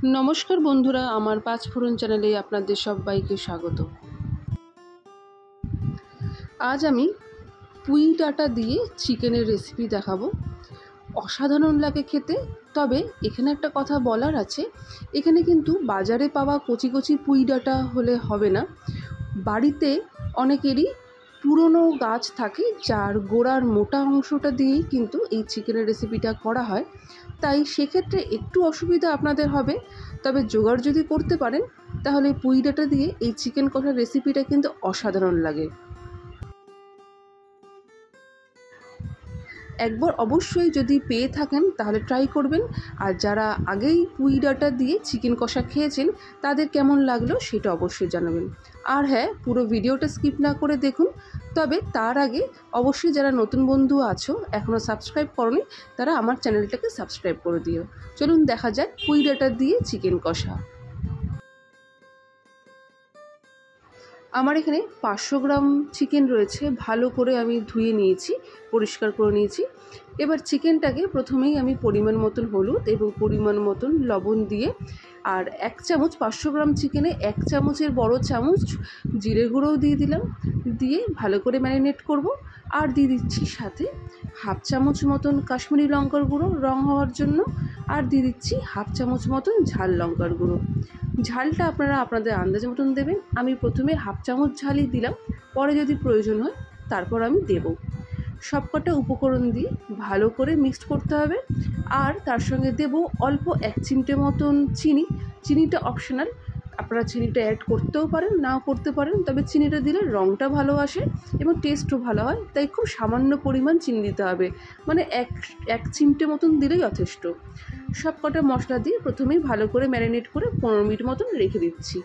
नमस्कार बंधुरा आमार पाँचफोड़न चैनेले आपनादेर सबाइके स्वागत। आज आमी पुई डाटा दिए चिकेनेर रेसिपि देखाबो। असाधारण लागे खेते। तबे एखाने एकटा कथा बलार आछे, एखाने किन्तु बाजारे पावा कचि कचि पुई डाटा होले हबे ना, बाड़ीते अनेकेरই पुरोनो गाछ थाके जार गोड़ार मोटा अंशटा दिएई किन्तु এই চিকেনের রেসিপিটা করা হয়। তাই সেক্ষেত্রে একটু অসুবিধা আপনাদের হবে, তবে জোগাড় যদি করতে পারেন তাহলে পুই ডাঁটা দিয়ে এই চিকেন কষার রেসিপিটা কিন্তু অসাধারণ লাগে। একবার অবশ্যই যদি পেয়ে থাকেন তাহলে ট্রাই করবেন। আর যারা আগেই পুই ডাঁটা দিয়ে চিকেন কষা খেয়েছেন তাদের কেমন লাগলো সেটা অবশ্যই জানাবেন। আর হ্যাঁ, পুরো ভিডিওটা স্কিপ না করে দেখুন। তবে তার আগে অবশ্যই যারা নতুন বন্ধু আছো এখনও সাবস্ক্রাইব করোনি তারা আমার চ্যানেলটাকে সাবস্ক্রাইব করে দিও। চলুন দেখা যাক পুই ডাঁটা দিয়ে চিকেন কষা। আমার এখানে 500 গ্রাম চিকেন রয়েছে, ভালো করে আমি ধুয়ে নিয়েছি, পরিষ্কার করে নিয়েছি। এবার চিকেনটাকে প্রথমেই আমি পরিমাণ মতন হলুদ এবং পরিমাণ মতন লবণ দিয়ে আর 1 চামচ 500 গ্রাম চিকেনে 1 চামচের বড় চামচ জিরে গুঁড়োও দিয়ে দিলাম, দিয়ে ভালো করে ম্যারিনেট করব। আর দিয়ে দিচ্ছি সাথে হাফ চামচ মতন কাশ্মীরি লঙ্কার গুঁড়ো রং হওয়ার জন্য, আর দিয়ে দিচ্ছি হাফ চামচ মতন ঝাল লঙ্কার গুঁড়ো। ঝালটা আপনারা আপনাদের আন্দাজ মতন দেবেন। আমি প্রথমে হাফ চামচ ঝালই দিলাম, পরে যদি প্রয়োজন হয় তারপর আমি দেব। সবকটা উপকরণ দিয়ে ভালো করে মিক্সড করতে হবে। আর তার সঙ্গে দেব অল্প 1 চিমটে মতন চিনি। চিনিটা অপশনাল, আপনারা চিনিটা অ্যাড করতেও পারেন নাও করতে পারেন, তবে চিনিটা দিলে রঙটা ভালো আসে এবং টেস্টও ভালো হয়। তাই খুব সামান্য পরিমাণ চিনি দিতে হবে, মানে এক চিমটে মতন দিলেই যথেষ্ট। সব কটা মশলা দিয়ে প্রথমেই ভালো করে ম্যারিনেট করে 15 মিনিট মতন রেখে দিচ্ছি।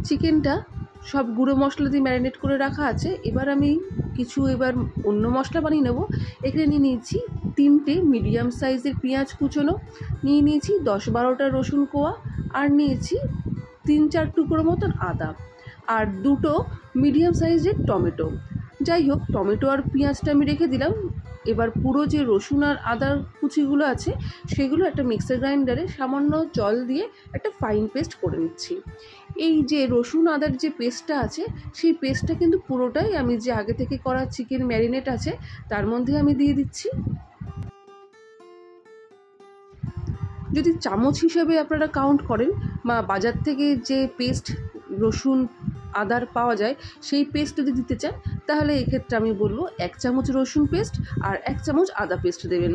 চিকেনটা সব গুঁড়ো মশলা দিয়ে ম্যারিনেট করে রাখা আছে। এবার আমি এবার অন্য মশলা বানিয়ে নেব। এখানে নিয়ে নিয়েছি 3টে মিডিয়াম সাইজের পেঁয়াজ কুচোনো, নিয়ে নিয়েছি 10-12টা রসুন কোয়া, আর নিয়েছি 3-4 টুকরো মতন আদা, আর 2টো মিডিয়াম সাইজের টমেটো। যাই হোক, টমেটো আর পেঁয়াজটা আমি রেখে দিলাম। এবার পুরো যে রসুন আর আদার কুচিগুলো আছে সেগুলো একটা মিক্সার গ্রাইন্ডারে সামান্য জল দিয়ে একটা ফাইন পেস্ট করে নিচ্ছি। এই যে রসুন আদার যে পেস্টটা আছে সেই পেস্টটা কিন্তু পুরোটাই আমি যে আগে থেকে করা চিকেন ম্যারিনেট আছে তার মধ্যে আমি দিয়ে দিচ্ছি। যদি চামচ হিসেবে আপনারা কাউন্ট করেন বা বাজার থেকে যে পেস্ট রসুন আদার পাওয়া যায় সেই পেস্ট যদি দিতে চান তাহলে এক্ষেত্রে আমি বলবো 1 চামচ রসুন পেস্ট আর 1 চামচ আদা পেস্ট দেবেন।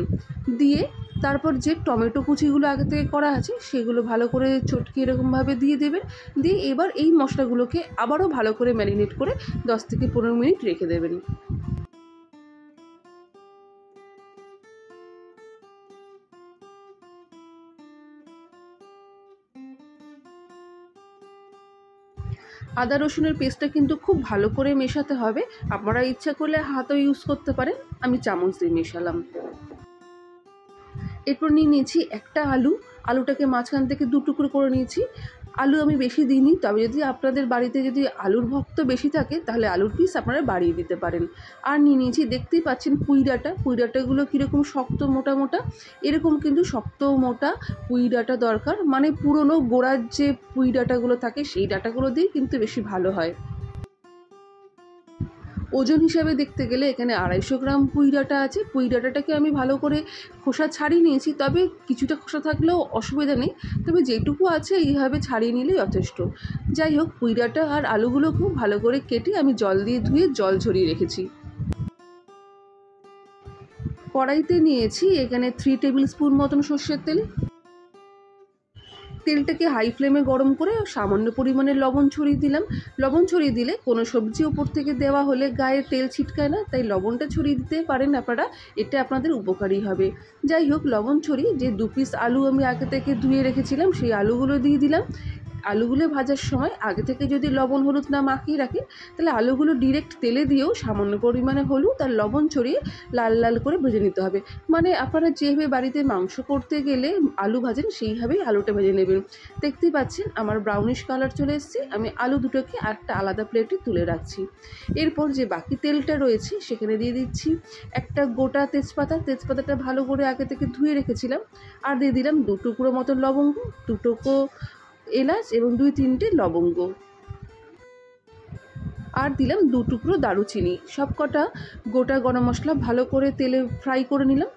দিয়ে তারপর যে টমেটো কুচিগুলো আগে থেকে করা আছে সেগুলো ভালো করে চটকে এরকমভাবে দিয়ে দেবেন। দিয়ে এবার এই মশলাগুলোকে আবারও ভালো করে ম্যারিনেট করে 10 থেকে 15 মিনিট রেখে দেবেন। আদা রসুনের পেস্টটা কিন্তু খুব ভালো করে মেশাতে হবে। আপনারা ইচ্ছা করলে হাতও ইউজ করতে পারেন, আমি চামচ দিয়ে মেশালাম। এরপর নিয়ে নিয়েছি একটা আলুটাকে মাঝখান থেকে 2 টুকরো করে নিয়েছি। আলু আমি বেশি দিইনি, তবে যদি আপনাদের বাড়িতে যদি আলুর ভক্ত বেশি থাকে তাহলে আলুর পিস আপনারা বাড়িয়ে দিতে পারেন। আর নিয়ে নিয়েছি, দেখতেই পাচ্ছেন পুই ডাঁটাগুলো কীরকম শক্ত মোটা মোটা, এরকম কিন্তু শক্ত মোটা পুই ডাঁটা দরকার। মানে পুরনো গোড়ার যে পুই ডাঁটাগুলো থাকে সেই ডাঁটাগুলো দিয়ে কিন্তু বেশি ভালো হয়। ওজন হিসাবে দেখতে গেলে এখানে 250 গ্রাম পুই ডাঁটা আছে। পুই ডাঁটাটাকে আমি ভালো করে খোসা ছাড়িয়ে নিয়েছি, তবে কিছুটা খোসা থাকলেও অসুবিধা নেই, তবে যেটুকু আছে এইভাবে ছাড়িয়ে নিলেই যথেষ্ট। যাই হোক, পুই ডাঁটা আর আলুগুলো খুব ভালো করে কেটে আমি জল দিয়ে ধুয়ে জল ঝরিয়ে রেখেছি। কড়াইতে নিয়েছি এখানে 3 টেবিল স্পুন মতন সর্ষের তেল। তেলটাকে হাই ফ্লেমে গরম করে সামান্য পরিমাণে লবণ ছড়িয়ে দিলাম। লবণ ছড়িয়ে দিলে কোনো সবজি ওপর থেকে দেওয়া হলে গায়ে তেল ছিটকায় না, তাই লবণটা ছড়িয়ে দিতে পারেন আপনারা, এটা আপনাদের উপকারী হবে। যাই হোক, লবণ ছড়িয়ে যে 2 পিস আলু আমি আগে থেকে ধুয়ে রেখেছিলাম সেই আলুগুলো দিয়ে দিলাম। আলুগুলো ভাজার সময় আগে থেকে যদি লবণ হলুদ না মাখিয়ে রাখেন, তাহলে আলুগুলো ডিরেক্ট তেলে দিয়েও সামান্য পরিমাণে হলুদ আর লবণ ছড়িয়ে লাল লাল করে ভেজে নিতে হবে। মানে আপনারা যেভাবে বাড়িতে মাংস করতে গেলে আলু ভাজেন সেইভাবেই আলুটা ভেজে নেবেন। দেখতেই পাচ্ছেন আমার ব্রাউনিশ কালার চলে এসেছে। আমি আলু দুটোকে একটা আলাদা প্লেটে তুলে রাখছি। এরপর যে বাকি তেলটা রয়েছে সেখানে দিয়ে দিচ্ছি একটা গোটা তেজপাতা। তেজপাতাটা ভালো করে আগে থেকে ধুয়ে রেখেছিলাম। আর দিয়ে দিলাম 2 টুকরো মতো লবঙ্গ, 2 টুকরো এলাচ এবং 2-3টে লবঙ্গ, আর দিলাম 2 টুকরো দারুচিনি। সব কটা গোটা গরম মশলা ভালো করে তেলে ফ্রাই করে নিলাম।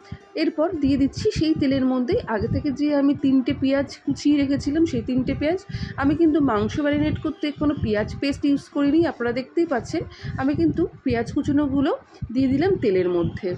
এরপর দিয়ে দিচ্ছি সেই তেলের মধ্যেই আগে থেকে যে আমি 3টে পেঁয়াজ কুচিয়ে রেখেছিলাম, সেই 3টে পেঁয়াজ। আমি কিন্তু মাংস ম্যারিনেট করতে কোনো পেঁয়াজ পেস্ট ইউজ করিনি, আপনারা দেখতেই পাচ্ছেন। আমি কিন্তু পেঁয়াজ কুচনোগুলো দিয়ে দিলাম তেলের মধ্যে।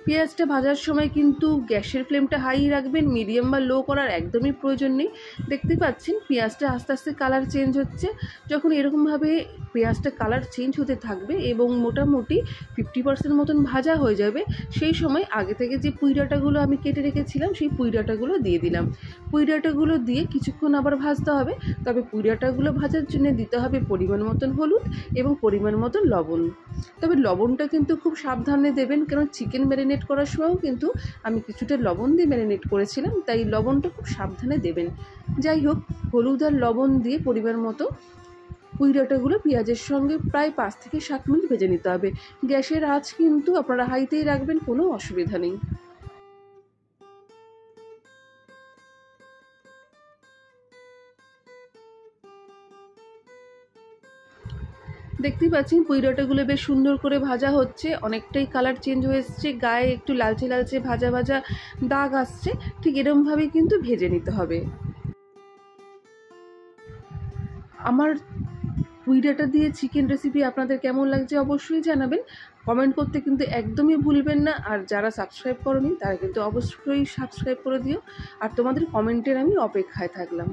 পেঁয়াজটা ভাজার সময় কিন্তু গ্যাসের ফ্লেমটা হাই রাখবেন, মিডিয়াম বা লো করার একদমই প্রয়োজন নেই। দেখতে পাচ্ছেন পেঁয়াজটা আস্তে আস্তে কালার চেঞ্জ হচ্ছে। যখন এরকমভাবে পেঁয়াজটা কালার চেঞ্জ হতে থাকবে এবং মোটামুটি 50% মতন ভাজা হয়ে যাবে, সেই সময় আগে থেকে যে পুঁই ডাঁটাগুলো আমি কেটে রেখেছিলাম সেই পুঁই ডাঁটাগুলো দিয়ে দিলাম। পুঁই ডাঁটাগুলো দিয়ে কিছুক্ষণ আবার ভাজতে হবে। তবে পুঁই ডাঁটাগুলো ভাজার জন্য দিতে হবে পরিমাণ মতন হলুদ এবং পরিমাণ মতন লবণ। তবে লবণটা কিন্তু খুব সাবধানে দেবেন, কারণ চিকেন ম্যারিনেট করার সময়ও কিন্তু আমি কিছুটা লবণ দিয়ে ম্যারিনেট করেছিলাম, তাই লবণটা খুব সাবধানে দেবেন। যাই হোক, হলুদ আর লবণ দিয়ে পরিমাণ মতো পুঁই ডাঁটাগুলো পেঁয়াজের সঙ্গে প্রায় 5 থেকে 7 মিনিট ভেজে নিতে হবে। গ্যাসের আঁচ কিন্তু আপনারা হাইতেই রাখবেন, কোনো অসুবিধা নেই। দেখতেই পাচ্ছেন পুঁই ডাঁটাগুলো বেশ সুন্দর করে ভাজা হচ্ছে, অনেকটাই কালার চেঞ্জ হয়ে এসছে, গায়ে একটু লালচে লালচে ভাজা ভাজা দাগ আসছে। ঠিক এরমভাবেই কিন্তু ভেজে নিতে হবে। আমার পুঁই ডাঁটা দিয়ে চিকেন রেসিপি আপনাদের কেমন লাগছে অবশ্যই জানাবেন। কমেন্ট করতে কিন্তু একদমই ভুলবেন না। আর যারা সাবস্ক্রাইব করোনি তারা কিন্তু অবশ্যই সাবস্ক্রাইব করে দিও। আর তোমাদের কমেন্টের আমি অপেক্ষায় থাকলাম।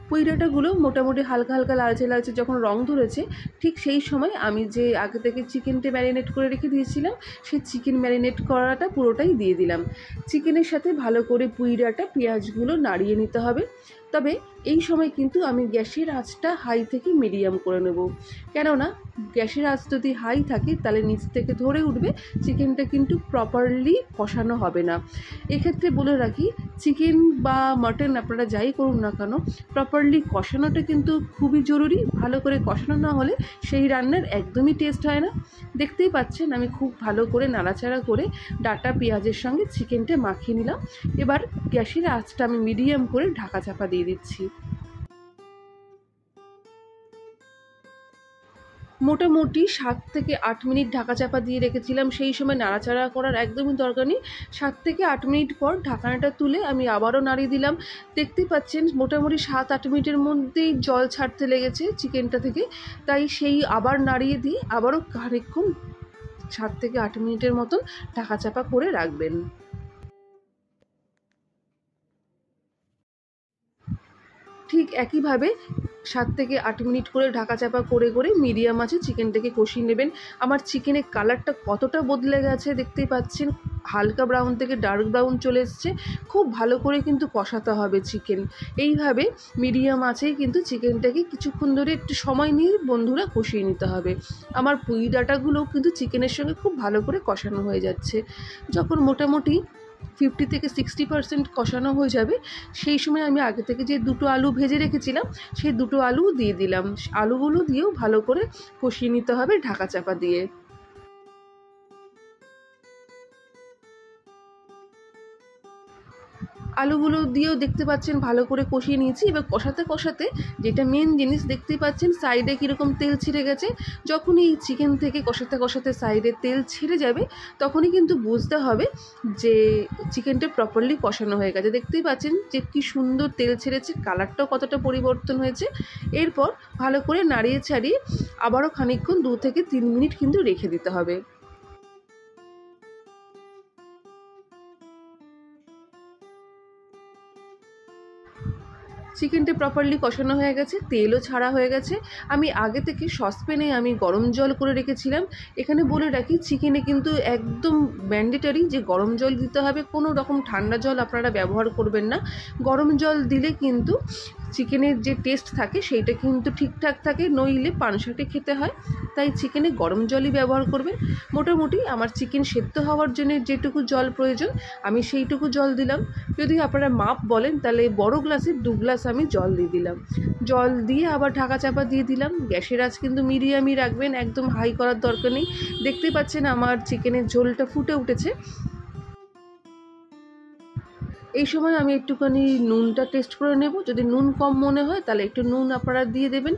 পুঁই ডাঁটাগুলো মোটামুটি হালকা হালকা লালচে লালচে যখন রং ধরেছে, ঠিক সেই সময় আমি যে আগে থেকে চিকেনটা ম্যারিনেট করে রেখে দিয়েছিলাম সেই চিকেন ম্যারিনেট করাটা পুরোটাই দিয়ে দিলাম। চিকেনের সাথে ভালো করে পুঁই ডাঁটা পেঁয়াজগুলো নাড়িয়ে নিতে হবে। তবে এই সময় কিন্তু আমি গ্যাসের আঁচটা হাই থেকে মিডিয়াম করে নেব, কেননা গ্যাসের আঁচ যদি হাই থাকে তাহলে নিচ থেকে ধরে উঠবে, চিকেনটা কিন্তু প্রপারলি কষানো হবে না। এক্ষেত্রে বলে রাখি, চিকেন বা মাটন আপনারা যাই করুন না কেন, প্রপারলি কষানোটা কিন্তু খুবই জরুরি। ভালো করে কষানো না হলে সেই রান্নার একদমই টেস্ট হয় না। দেখতেই পাচ্ছেন আমি খুব ভালো করে নাড়াচাড়া করে ডাঁটা পেঁয়াজের সঙ্গে চিকেনটা মাখিয়ে নিলাম। এবার গ্যাসের আঁচটা আমি মিডিয়াম করে ঢাকা চাপা দিয়ে দিচ্ছি। মোটামুটি 7 থেকে 8 মিনিট ঢাকা চাপা দিয়ে রেখেছিলাম। সেই সময় নাড়াচাড়া করার একদমই দরকার নেই। 7 থেকে 8 মিনিট পর ঢাকনাটা তুলে আমি আবারও নাড়িয়ে দিলাম। দেখতেই পাচ্ছেন মোটামুটি 7-8 মিনিটের মধ্যেই জল ছাড়তে লেগেছে চিকেনটা থেকে। তাই সেই আবার নাড়িয়ে দিয়ে আবারও খানিকক্ষণ 7 থেকে 8 মিনিটের মতন ঢাকা চাপা করে রাখবেন। ঠিক একইভাবে 7 থেকে 8 মিনিট করে ঢাকা চাপা করে করে মিডিয়াম আঁচে চিকেনটাকে কষিয়ে নেবেন। আমার চিকেনের কালারটা কতটা বদলে গেছে দেখতেই পাচ্ছেন, হালকা ব্রাউন থেকে ডার্ক ব্রাউন চলে এসছে। খুব ভালো করে কিন্তু কষাতে হবে চিকেন। এইভাবে মিডিয়াম আঁচেই কিন্তু চিকেনটাকে কিছুক্ষণ ধরে একটু সময় নিয়ে বন্ধুরা কষিয়ে নিতে হবে। আমার পুঁই ডাঁটাগুলোও কিন্তু চিকেনের সঙ্গে খুব ভালো করে কষানো হয়ে যাচ্ছে। যখন মোটামুটি 50 থেকে 60% কষানো হয়ে যাবে, সেই সময় আমি আগে থেকে যে 2টো আলু ভেজে রেখেছিলাম সেই 2টো আলু দিয়ে দিলাম। আলুগুলো দিয়েও ভালো করে কষিয়ে নিতে হবে ঢাকা চাপা দিয়ে। আলুগুলো দিয়েও দেখতে পাচ্ছেন ভালো করে কষিয়ে নিয়েছি। এবার কষাতে কষাতে যেটা মেন জিনিস দেখতেই পাচ্ছেন, সাইডে কীরকম তেল ছিঁড়ে গেছে। যখন এই চিকেন থেকে কষাতে কষাতে সাইডে তেল ছেড়ে যাবে, তখনই কিন্তু বুঝতে হবে যে চিকেনটা প্রপারলি কষানো হয়ে গেছে। দেখতেই পাচ্ছেন যে কী সুন্দর তেল ছেড়েছে, কালারটাও কতটা পরিবর্তন হয়েছে। এরপর ভালো করে নাড়িয়ে ছাড়িয়ে আবারও খানিকক্ষণ 2 থেকে 3 মিনিট কিন্তু রেখে দিতে হবে। চিকেনটা প্রপারলি কষানো হয়ে গেছে, তেলও ছাড়া হয়ে গেছে। আমি আগে থেকে সসপ্যানে আমি গরম জল করে রেখেছিলাম। এখানে বলে রাখি, চিকেনে কিন্তু একদম ম্যান্ডেটরি যে গরম জল দিতে হবে, কোনো রকম ঠান্ডা জল আপনারা ব্যবহার করবেন না। গরম জল দিলে কিন্তু চিকেনের যে টেস্ট থাকে সেইটা কিন্তু ঠিকঠাক থাকে, নইলে পানসাটে খেতে হয়। তাই চিকেনে গরম জলই ব্যবহার করবেন। মোটামুটি আমার চিকেন সেদ্ধ হওয়ার জন্য যেটুকু জল প্রয়োজন আমি সেইটুকু জল দিলাম। যদি আপনারা মাপ বলেন তাহলে বড় গ্লাসের 2 গ্লাস আমি জল দিয়ে দিলাম। জল দিয়ে আবার ঢাকা চাপা দিয়ে দিলাম। গ্যাসের আঁচ কিন্তু মিডিয়ামই রাখবেন, একদম হাই করার দরকার নেই। দেখতে পাচ্ছেন আমার চিকেনের ঝোলটা ফুটে উঠেছে। এই সময় আমি একটুখানি নুনটা টেস্ট করে নেব। যদি নুন কম মনে হয় তাহলে একটু নুন আপনারা দিয়ে দেবেন।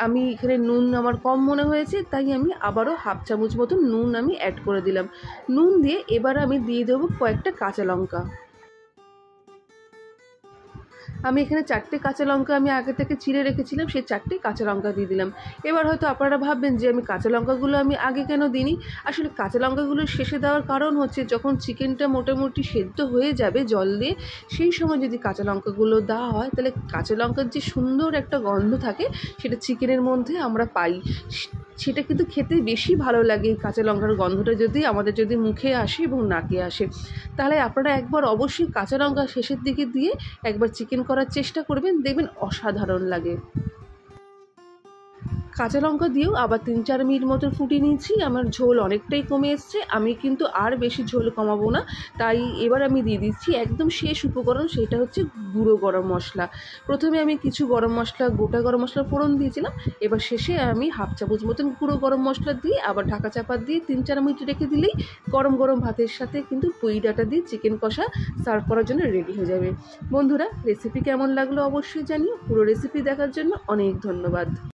আমি এখানে নুন আমার কম মনে হয়েছে, তাই আমি আবারও হাফ চামচ মতো নুন আমি অ্যাড করে দিলাম। নুন দিয়ে এবার আমি দিয়ে দেবো কয়েকটা কাঁচা লঙ্কা। আমি এখানে 4টে কাঁচা লঙ্কা আমি আগে থেকে চিড়ে রেখেছিলাম, সেই 4টে কাঁচা লঙ্কা দিয়ে দিলাম। এবার হয়তো আপনারা ভাববেন যে আমি কাঁচা লঙ্কাগুলো আমি আগে কেন দিইনি। আসলে কাঁচা লঙ্কাগুলো শেষে দেওয়ার কারণ হচ্ছে, যখন চিকেনটা মোটামুটি সেদ্ধ হয়ে যাবে জল দিয়ে, সেই সময় যদি কাঁচা লঙ্কাগুলো দেওয়া হয় তাহলে কাঁচা লঙ্কার যে সুন্দর একটা গন্ধ থাকে সেটা চিকেনের মধ্যে আমরা পাই। সেটা কিন্তু খেতে বেশি ভালো লাগে। এই কাঁচা লঙ্কার গন্ধটা আমাদের যদি মুখে আসে এবং নাকে আসে, তাহলে আপনারা একবার অবশ্যই কাঁচা লঙ্কা শেষের দিকে দিয়ে একবার চিকেন করার চেষ্টা করবেন, দেখবেন অসাধারণ লাগে। কাঁচা লঙ্কা দিয়েও আবার 3-4 মিনিট মতো ফুটিয়ে নিয়েছি। আমার ঝোল অনেকটাই কমে এসছে, আমি কিন্তু আর বেশি ঝোল কমাবো না। তাই এবার আমি দিয়ে দিচ্ছি একদম শেষ উপকরণ, সেটা হচ্ছে গুঁড়ো গরম মশলা। প্রথমে আমি কিছু গরম মশলা, গোটা গরম মশলা ফোড়ন দিয়েছিলাম। এবার শেষে আমি হাফ চামচ মতন গুঁড়ো গরম মশলা দিয়ে আবার ঢাকা চাপা দিয়ে 3-4 মিনিট রেখে দিলেই গরম গরম ভাতের সাথে কিন্তু পুঁই ডাঁটা দিয়ে চিকেন কষা সার্ভ করার জন্য রেডি হয়ে যাবে। বন্ধুরা, রেসিপি কেমন লাগলো অবশ্যই জানিও। পুরো রেসিপি দেখার জন্য অনেক ধন্যবাদ।